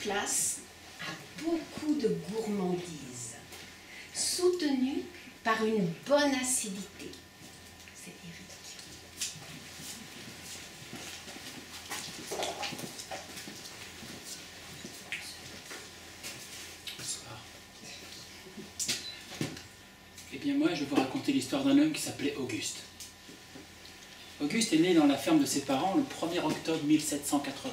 place à beaucoup de gourmandise, soutenue par une bonne acidité. C'est Éric. Bonsoir. Eh bien moi, je vais vous raconter l'histoire d'un homme qui s'appelait Auguste. Auguste est né dans la ferme de ses parents le 1er octobre 1780.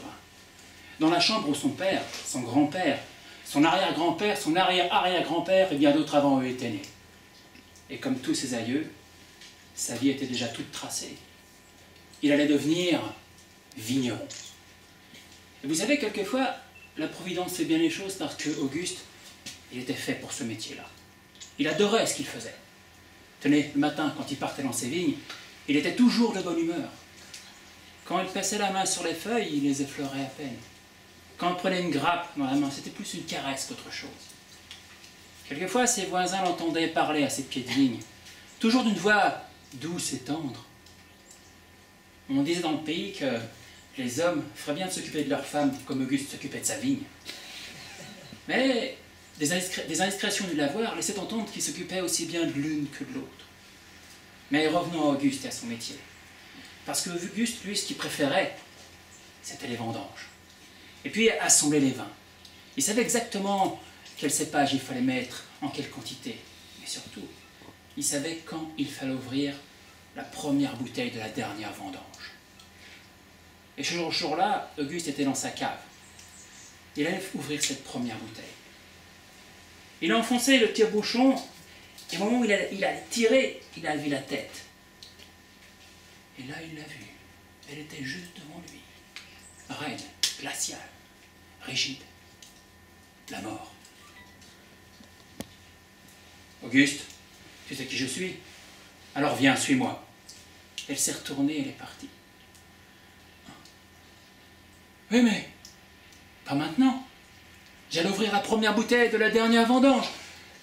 Dans la chambre où son père, son grand-père, son arrière-grand-père, son arrière-arrière-grand-père et bien d'autres avant eux étaient nés. Et comme tous ses aïeux, sa vie était déjà toute tracée. Il allait devenir vigneron. Et vous savez, quelquefois, la Providence fait bien les choses parce que Auguste, il était fait pour ce métier-là. Il adorait ce qu'il faisait. Tenez, le matin, quand il partait dans ses vignes, il était toujours de bonne humeur. Quand il passait la main sur les feuilles, il les effleurait à peine. Quand il prenait une grappe dans la main, c'était plus une caresse qu'autre chose. Quelquefois, ses voisins l'entendaient parler à ses pieds de vigne, toujours d'une voix douce et tendre. On disait dans le pays que les hommes feraient bien de s'occuper de leurs femmes comme Auguste s'occupait de sa vigne. Mais des indiscrétions du lavoir laissaient entendre qu'il s'occupait aussi bien de l'une que de l'autre. Mais revenons à Auguste et à son métier. Parce que Auguste, lui, ce qu'il préférait, c'était les vendanges. Et puis assembler les vins. Il savait exactement quel cépage il fallait mettre, en quelle quantité. Mais surtout, il savait quand il fallait ouvrir la première bouteille de la dernière vendange. Et ce jour-là, Auguste était dans sa cave. Il allait ouvrir cette première bouteille. Il a enfoncé le tire-bouchon, et au moment où il allait tirer, il a levé la tête. Et là, il l'a vue. Elle était juste devant lui. Raide, glaciale, rigide. La mort. Auguste, tu sais qui je suis? Alors viens, suis-moi. Elle s'est retournée, elle est partie. Oui, mais pas maintenant. J'allais ouvrir la première bouteille de la dernière vendange.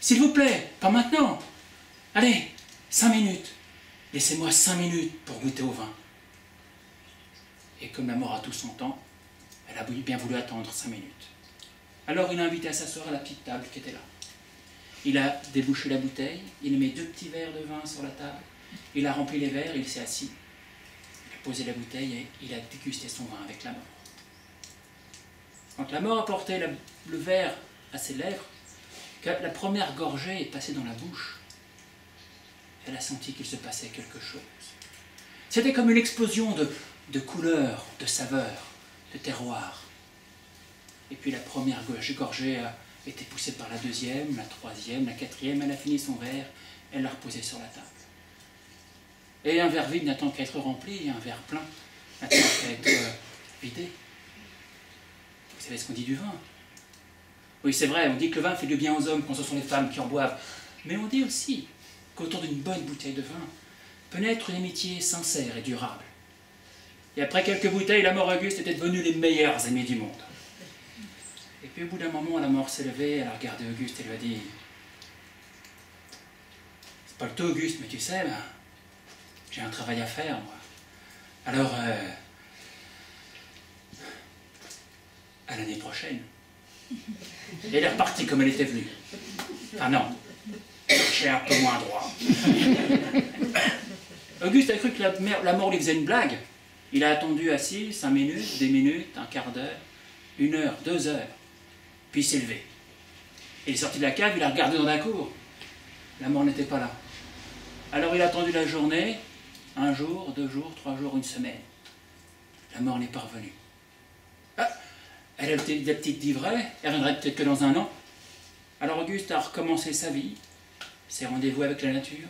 S'il vous plaît, pas maintenant. Allez, 5 minutes. Laissez-moi 5 minutes pour goûter au vin. Et comme la mort a tout son temps, elle a bien voulu attendre 5 minutes. Alors il l'a invité à s'asseoir à la petite table qui était là. Il a débouché la bouteille, il met 2 petits verres de vin sur la table, il a rempli les verres, il s'est assis. Il a posé la bouteille et il a dégusté son vin avec la mort. Quand la mort a porté le verre à ses lèvres, que la première gorgée est passée dans la bouche, elle a senti qu'il se passait quelque chose. C'était comme une explosion de couleurs, de saveurs, de terroirs. Et puis la première gorgée a été poussée par la deuxième, la troisième, la quatrième, elle a fini son verre, elle l'a reposé sur la table. Et un verre vide n'attend qu'à être rempli, et un verre plein n'attend qu'à être vidé. Vous savez ce qu'on dit du vin? Oui, c'est vrai, on dit que le vin fait du bien aux hommes quand ce sont les femmes qui en boivent. Mais on dit aussi qu'autour d'une bonne bouteille de vin peut naître une amitié sincère et durable. Et après quelques bouteilles, la mort Auguste était devenue les meilleurs amis du monde. Et puis au bout d'un moment, la mort s'est levée, elle a regardé Auguste et lui a dit « C'est pas le tout, Auguste, mais tu sais, ben, j'ai un travail à faire, moi. Alors, à l'année prochaine. » Et elle est repartie comme elle était venue. Ah non, j'ai un peu moins droit. Auguste a cru que la mort lui faisait une blague. Il a attendu assis 5 minutes, 10 minutes, un quart d'heure, 1 heure, 2 heures. Puis il s'est levé. Il est sorti de la cave, il a regardé dans la cour. La mort n'était pas là. Alors il a attendu la journée, 1 jour, 2 jours, 3 jours, 1 semaine. La mort n'est pas revenue. Ah, elle a des petites livrets, elle reviendrait peut-être que dans 1 an. Alors Auguste a recommencé sa vie, ses rendez-vous avec la nature.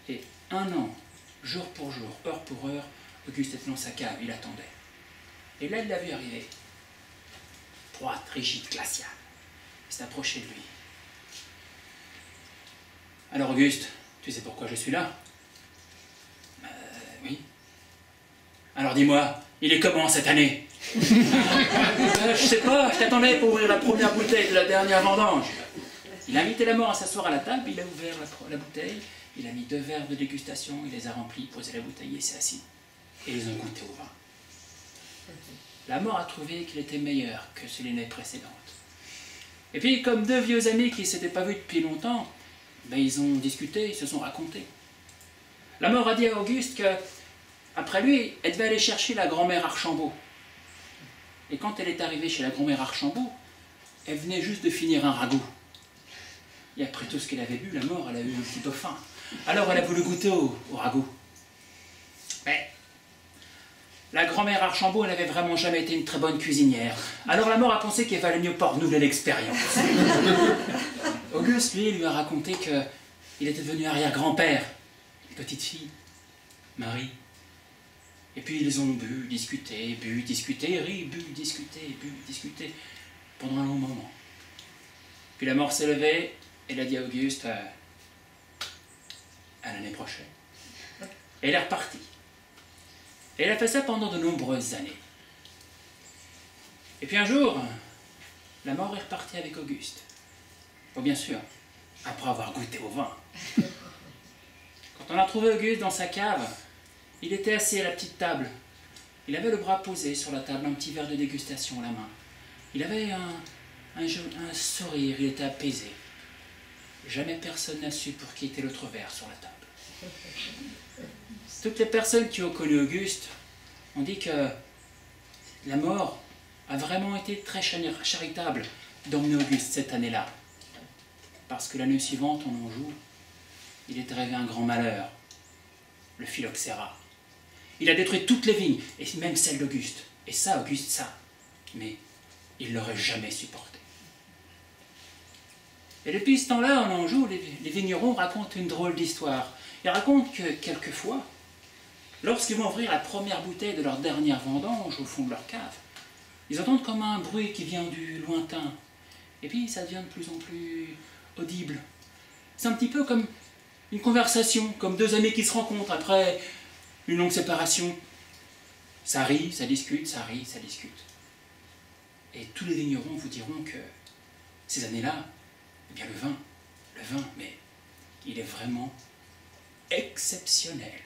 Et 1 an, jour pour jour, heure pour heure, Auguste était dans sa cave, il attendait. Et là, il l'a vu arriver. Droite, rigide, glaciale. Il s'est approché de lui. Alors Auguste, tu sais pourquoi je suis là? Oui. Alors dis-moi, il est comment cette année? Je sais pas, je t'attendais pour ouvrir la première bouteille de la dernière vendange. Il a invité la mort à s'asseoir à la table, il a ouvert la bouteille, il a mis 2 verres de dégustation, il les a remplis, posé la bouteille et s'est assis. Et ils ont goûté au vin. la mort a trouvé qu'il était meilleur que l'année précédente. Et puis, comme deux vieux amis qui ne s'étaient pas vus depuis longtemps, ben, ils ont discuté, ils se sont racontés. La mort a dit à Auguste que, après lui, elle devait aller chercher la grand-mère Archambault. Et quand elle est arrivée chez la grand-mère Archambault, elle venait juste de finir un ragoût. Et après tout ce qu'elle avait bu, la mort, elle a eu un petit peu faim. Alors elle a voulu goûter au ragoût. Mais la grand-mère Archambault, elle n'avait vraiment jamais été une très bonne cuisinière. Alors la mort a pensé qu'il valait mieux pas renouveler l'expérience. Auguste, lui a raconté qu'il était devenu arrière-grand-père. Une petite fille, Marie. Et puis ils ont bu, discuté, ri, bu, discuté, pendant un long moment. Puis la mort s'est levée, elle a dit à Auguste, à l'année prochaine. Et elle est repartie. Et elle a fait ça pendant de nombreuses années. Et puis un jour, la mort est repartie avec Auguste. Bon, bien sûr, après avoir goûté au vin. Quand on a trouvé Auguste dans sa cave, il était assis à la petite table. Il avait le bras posé sur la table, un petit verre de dégustation à la main. Il avait un sourire, il était apaisé. Jamais personne n'a su pour qui était l'autre verre sur la table. Toutes les personnes qui ont connu Auguste ont dit que la mort a vraiment été très charitable d'emmener Auguste cette année-là. Parce que l'année suivante, en Anjou, il est arrivé un grand malheur, le phylloxéra. Il a détruit toutes les vignes, et même celles d'Auguste. Et ça, Auguste, ça. Mais il ne l'aurait jamais supporté. Et depuis ce temps-là, en Anjou, les vignerons racontent une drôle d'histoire. Ils racontent que, quelquefois, lorsqu'ils vont ouvrir la première bouteille de leur dernière vendange au fond de leur cave, ils entendent comme un bruit qui vient du lointain. Et puis, ça devient de plus en plus audible. C'est un petit peu comme une conversation, comme deux amis qui se rencontrent après une longue séparation. Ça rit, ça discute, ça rit, ça discute. Et tous les vignerons vous diront que ces années-là, eh bien le vin, mais il est vraiment exceptionnel.